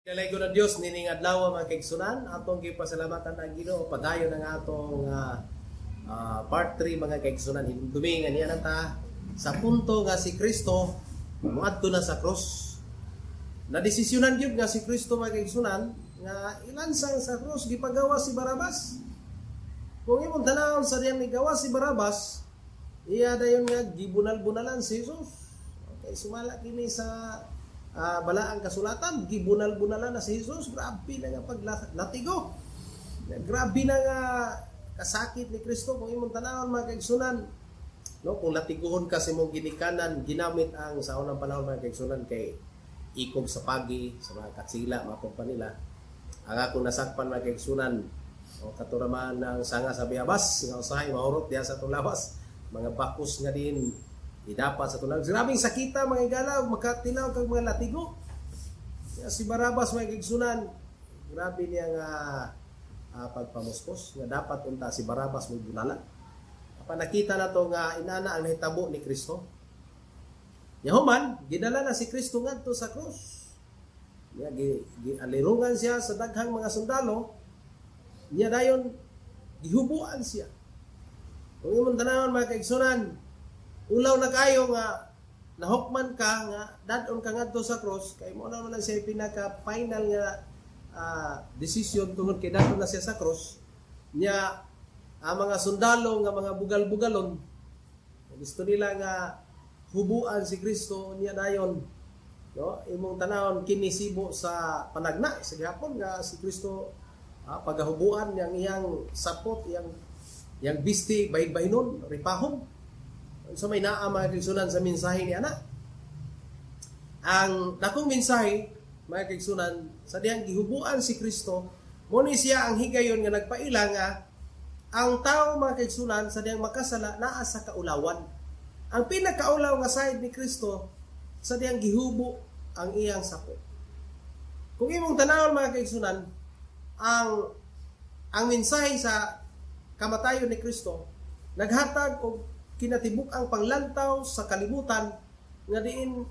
Kalay ko na Dios nining adlaw mga kaigsunan atong gipasalamatan ang Ginoo padayon ang atong part 3 mga kaigsunan hinumdumi nga niya nata sa punto nga si Kristo moadto na sa cross. Na desisyonan gyud nga si Kristo mga kaigsunan nga ilansang sa cross gipagawa si Barabas. Kung imong tanawon sa diyang gigawa si Barabas, iya dayon nga gibunal-bunalan si Jesus. Okay, sumala kini sa balaang kasulatan, gibunal-bunalan na si Jesus. Grabe na nga paglatigo. Grabe na nga kasakit ni Kristo. Kung imong tanawon mga kaigsunan, no, kung latiguhon ka sa imong ginikanan, ginamit ang sa unang panahon mga kaigsunan kay ikog sa pagi, sa mga katsila, mga pagpanila. Ang akong nasakpan mga kaigsunan, o katuraman ng sanga sa biyabas, nga usahay, mahurot diya sa tulawas, mga bakos nga din, idapat sa tulang. Grabing sakita mga igalaw, makatilaw kag mga latigo. Si Barabas mga kaigsunan, grabe niya nga pagpamuskos. Nga dapat unta si Barabas may bunala. Nakita na to nga inana ang nahitabo ni Kristo. Yahuman, gidala na si Kristo ngadto sa krus. Gialirungan siya sa daghang mga sundalo. Niya dayon, gihubuan siya. Kung imong tanawon mga kaigsunan, ulaw na kayo nga nahukman ka nga dadon ka ngadto sa cross kay mo na man siya pinaka final nga decision tungod kay dadon na siya sa cross nya ang mga sundalo nga mga bugal-bugalon gusto nila nga hubuan si Kristo niya dayon no imong tanawon kini sibo sa panagna sa gihapon nga si Kristo pagahubuan yang iyang sapot yang bisti bayid-bahinon ripahom. So may naa mga kaigsunan sa mensahe ni ana. Ang dakong mensahe mga kaigsunan sa diyang gihubuan si Kristo, mo ni siya ang higayon nga nagpaila nga ang tao mga kaigsunan sa diyang makasala naa sa kaulawan. Ang pinakaulaw nga side ni Kristo sa diyang gihubo ang iyang sapo. Kung imong tanawon mga kaigsunan, ang mensahe sa kamatayon ni Kristo naghatag og kinatibuk ang panglantaw sa kalibutan nga diin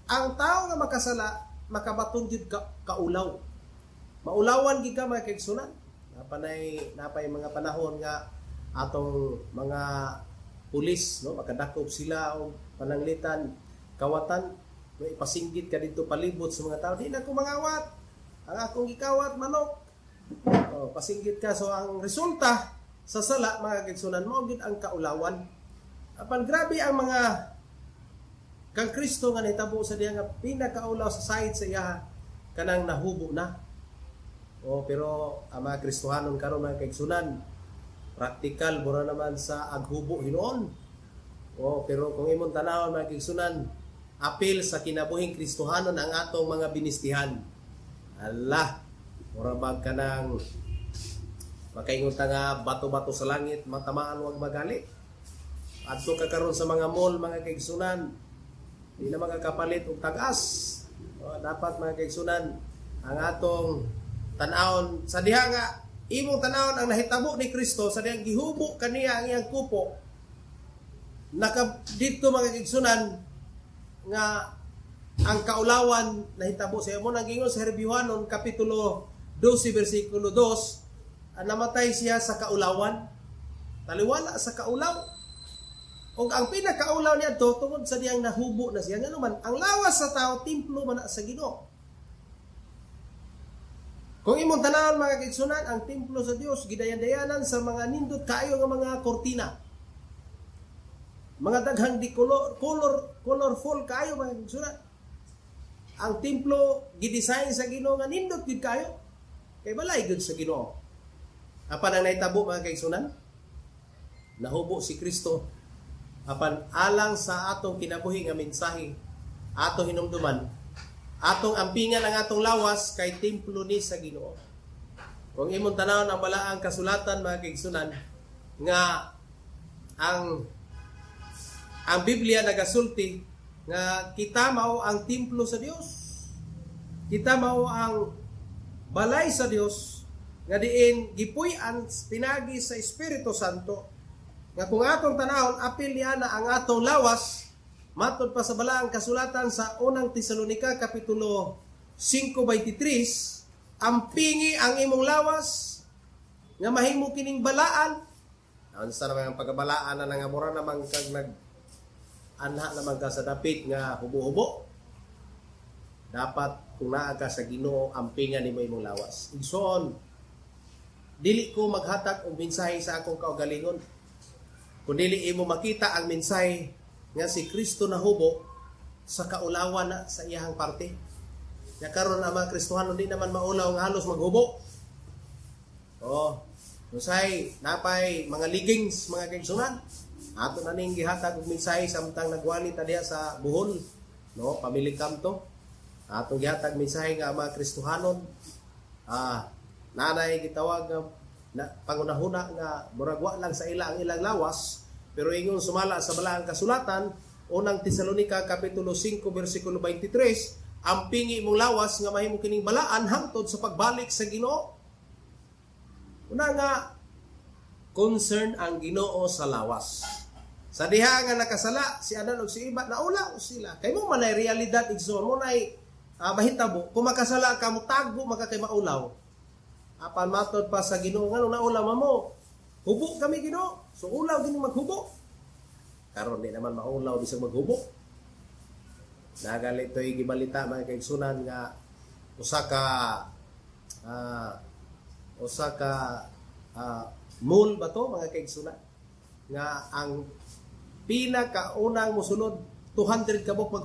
ang tao nga makasala makabaton jud kaulaw. Maulawan gid ka mga kaigsunan. Napay mga panahon nga atong mga pulis no makadakop sila og pananglitan kawatan may ipasinggit ka dito palibot sa mga tao di na ko mangawat ang akong gikawat manok pasinggit ka so ang resulta sa sala mga kaigsunan mao gid ang kaulawan. Apan grabe ang mga kang Kristo nga nitabo sa diya nga pinakaulaw sa side sa iya kanang nahubo na. Pero ang mga Kristohanon karon mga kaigsunan praktikal mura naman sa aghubo hinuon. Pero kung imong tanawon mga kaigsunan apil sa kinabuhing Kristohanon ang atong mga binistihan. Allah, mura bag kanang makaingon ta nga bato-bato sa langit matamaan wag magali. Adto ka karon sa mga mall mga kaigsunan di na makakapalit og tag-as dapat mga kaigsunan ang atong tan-awon sa diha nga imong tan-awon ang nahitabo ni Kristo sa diyang gihubo kaniya ang iyang kupo dito mga kaigsunan nga ang kaulawan nahitabo sa imo nang gingon sa Hebrewanon kapitulo 12 bersikulo 2 namatay siya sa kaulawan taliwala sa kaulaw. O ang pinakaulaw niya to tungod sa diyang nahubo na siya. Nga naman, ang lawas sa tao, templo man sa Ginoo. Kung imong tanawon mga kaigsunan, ang templo sa Dios gidayan-dayanan sa mga nindot kayo nga mga kortina. Mga daghang di colorful kayo mga kaigsunan. Ang templo gidesign sa Ginoo nga nindot gid kayo. Kay balay gid sa Ginoo. Apan ang nahitabo mga kaigsunan, nahubo si Kristo. Apan alang sa atong kinabuhi nga mensahe atong hinumduman atong ampingan ang atong lawas kay templo ni sa Ginoo. Kung imong tanawon ang balaang kasulatan mga kaigsunan nga ang Biblia nagasulti nga kita mao ang templo sa Dios. Kita mao ang balay sa Dios nga diin gipuy-an pinagi sa Espiritu Santo. Nga kung atong tanahon, apil niya na ang atong lawas, matod pa sa balaang kasulatan sa unang Tesalonica, kapitulo 5:23, ampingi ang imong lawas nga mahimo kining balaan. Unsa naman ang pagbalaan na nga mura naman kag anha naman ka sa dapit nga hubo-hubo. Dapat kung naa ka sa Ginoo, ampingan nimo imong lawas. Igsoon, dili ko maghatag og mensahe sa akong kaugalingon. Kung dili imo makita ang mensahe nga si Kristo na hubo sa kaulawan na sa iyahang parte. Ya karon ang mga Kristohano di naman maulaw nga halos maghubo. Oh, usay napay mga leggings, mga kaigsunan. Ato na ning gihatag og mensahe samtang nagwali ta diha sa Bohol, no, family camp to. Atong gihatag mensahe nga mga Kristohanon, nanay gitawag na pangunahuna nga murag wa lang sa ila ang ilang lawas, pero ingon sumala sa balaang kasulatan, unang Tesalonica kapitulo 5 bersikulo 23, ampingi imong lawas nga mahimo kining balaan hangtod sa pagbalik sa Ginoo. Una nga concern ang Ginoo sa lawas. Sa diha nga nakasala si Adan ug si Eva, naulaw sila. Kay mo manay realidad igsoon mo nay mahitabo kung makasala ka mo tago maka kay maulaw. Apan matod pa sa Ginoo nga naulaw mo. Hubo kami Ginoo. So ulaw gini maghubo. Karon di naman maulaw bisag maghubo. Nagali toy gibalita mga kaigsunan nga usa ka mall ba to mga kaigsunan nga ang pinakaunang mosunod 200 kabok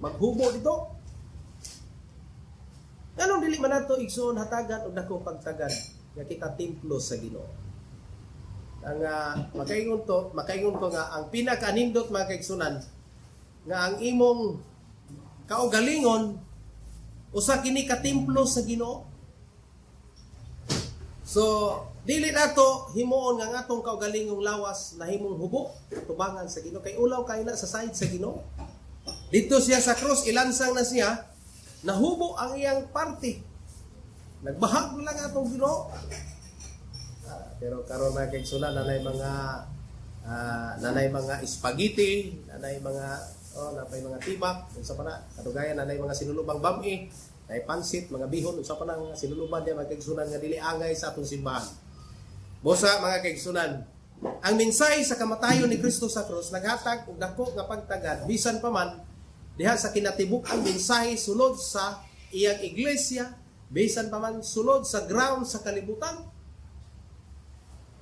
maghubo dito. Ganun dili man nato igsoon hatagan og dako pagtagad nga kita templo sa Ginoo. Ang makaingon ko nga ang pinakaanindot mga kaigsunan nga ang imong kaugalingon usa kini ka templo sa Ginoo. So dili nato himuon nga atong kaugalingong lawas na himong hubo tubangan sa Ginoo kay ulaw kay na sa side sa Ginoo. Dito siya sa cross ilansang na siya nahubo ang iyang parte. Nagbahag lang atong Ginoo. Pero karon na kay suna nanay mga spaghetti, nanay mga tibak, unsa pa na kadugayan nanay mga sinulubang bami, nay pansit, mga bihon, unsa pa na mga sinuluban diya mga kaigsunan nga dili angay sa atong simbahan. Bosa mga kaigsunan, ang mensahe sa kamatayon ni Kristo sa cross naghatag og dako nga pagtagad bisan pa man diha sa kinatibuk ang mensahe sulod sa iyang iglesia, bisan pa man sulod sa ground sa kalibutan.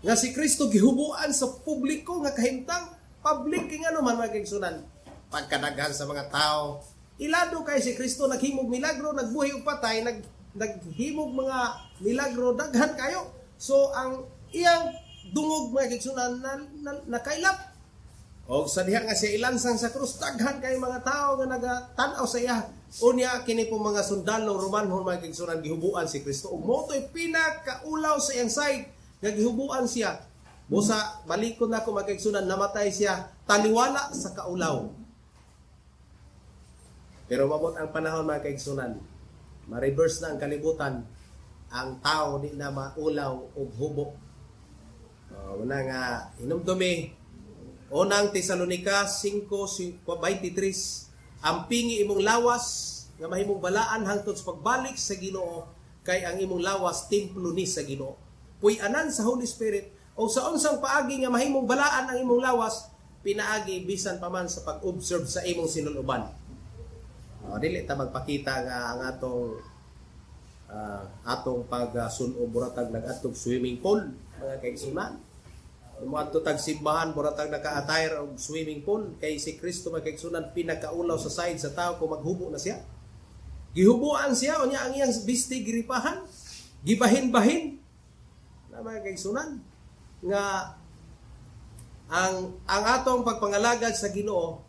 Nga si Kristo gihubuan sa publiko nga kahimtang, public nga naman mga kaigsunan. Pagkadaghan sa mga tao, ilado kay si Kristo naghimog milagro, nagbuhi og patay, naghimog mga milagro daghan kayo. So ang iyang dungog mga kaigsunan nakailap. O sa diha nga siya ilansang sa krus, daghan kay mga tao nga nagatanaw sa iya. Unya kini po mga sundalo Romanhon mga kaigsunan gihubuan si Kristo. Ug motoy pinakaulaw sa iyang side nga gihubuan siya. Busa balikon na ko mga kaigsunan, namatay siya taliwala sa kaulaw. Pero mabot ang panahon mga kaigsunan, ma-reverse na ang kalibutan, ang tao di na maulaw og hubo. Una nga hinumdumi, unang Tesalonica 5:23, ampingi imong lawas nga mahimong balaan hangtod sa pagbalik sa Ginoo, kay ang imong lawas templo ni sa Ginoo. Puy-anan sa Holy Spirit o sa unsang paagi nga mahimong balaan ang imong lawas, pinaagi bisan pa man sa pag-observe sa imong sinuluban. Dili ta magpakita nga ang atong pag-sunob buratag nag-atog swimming pool mga kaigsunan. Muadto tag simbahan buratag naka-attire og swimming pool, kay si Kristo mga kaigsunan pinakaulaw sa side sa tao kung maghubo na siya. Gihubuan siya unya ang iyang bisti giripahan, gibahin-bahin na mga kaigsunan nga ang atong pagpangalagad sa Ginoo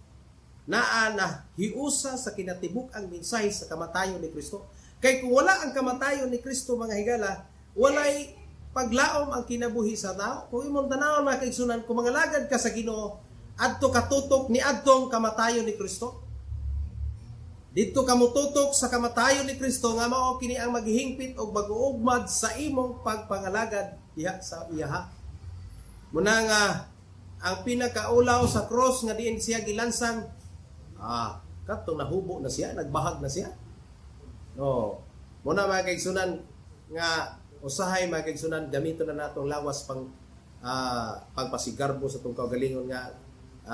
naa na hiusa sa kinatibuk ang mensahe sa kamatayon ni Kristo. Kay kung wala ang kamatayon ni Kristo mga higala, walay paglaom ang kinabuhi sa tao. Kung imong tanawon mga kaigsunan, kung mangalagad ka sa Ginoo, adto katutok ni adtong kamatayon ni Kristo. Dito ka mututok sa kamatayon ni Kristo nga mao kini ang maghihingpit og mag-uugmad sa imong pagpangalagad diha sa iyaha. Muna nga ang pinakaulaw sa cross nga diin siya gilansang, katong nahubo na siya, nagbahag na siya. No. Muna mga kaigsunan nga usahay mga kaigsunan gamito na natong lawas pang pagpasigarbo sa tong kaugalingon nga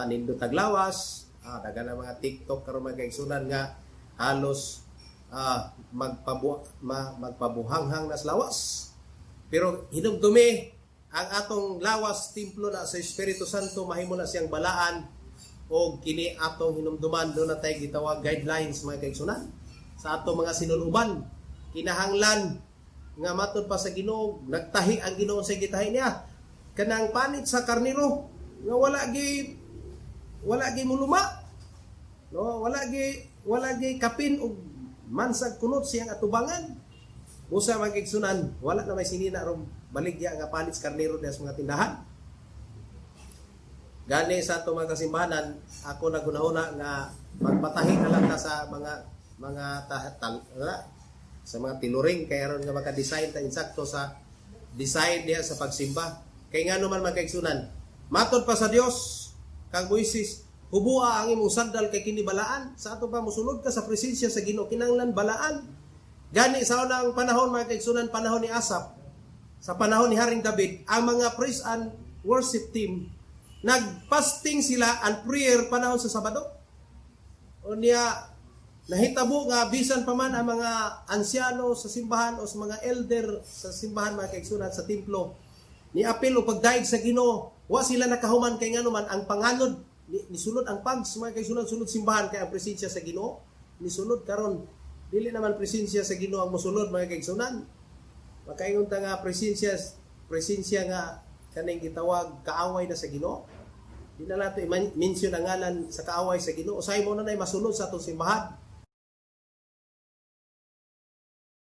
nindot tag lawas, daga na mga TikTok karon mga kaigsunan nga halos magpabuhanghang nas lawas. Pero hinumdumi ang atong lawas templo na sa Espiritu Santo mahimo na siyang balaan o kini atong hinumduman do na tay gitawag guidelines mga kaigsunan sa atong mga sinuluban. Kinahanglan nga matod pa sa Ginoo nagtahi ang Ginoo sa gitahi niya kanang panit sa karniro nga wala gi muluma, no, wala gi kapin og mansag kunot siyang atubangan. Usa man kaigsunan wala na may sinina ron baligya nga panit sa karniro sa mga tindahan. Gani sa ato mga kasimbahanan, ako nagunahuna nga magpatahi na lang ta sa mga sa mga tiluring kaya ron nga maka-design ta insakto sa design niya sa pagsimba. Kay nga naman mga kaigsunan, matod pa sa Dios kang Moises, hubua ang imong sandal kay kini balaan. Sa ato pa mosulod ka sa presensya sa Ginoo kinahanglan balaan. Gani sa unang panahon mga kaigsunan, panahon ni Asap, sa panahon ni Haring David, ang mga praise and worship team nagpasting sila and prayer panahon sa Sabado. O niya nahitabo nga bisan pa man ang mga ansyano sa simbahan o sa mga elder sa simbahan mga kaigsunan sa templo ni apil o pagdaig sa Ginoo, wa sila nakahuman kay nganuman ang panganod ni sulod ang pags mga kaigsunan sulod simbahan kay ang presensya sa Ginoo ni sulod karon dili naman presensya sa Ginoo ang mosulod mga kaigsunan. Makaingon ta nga presensya nga kaning gitawag kaaway na sa Ginoo. Di na nato i-mention ang ngalan sa kaaway sa Ginoo. Usahay mo na nay masunod sa atong simbahan.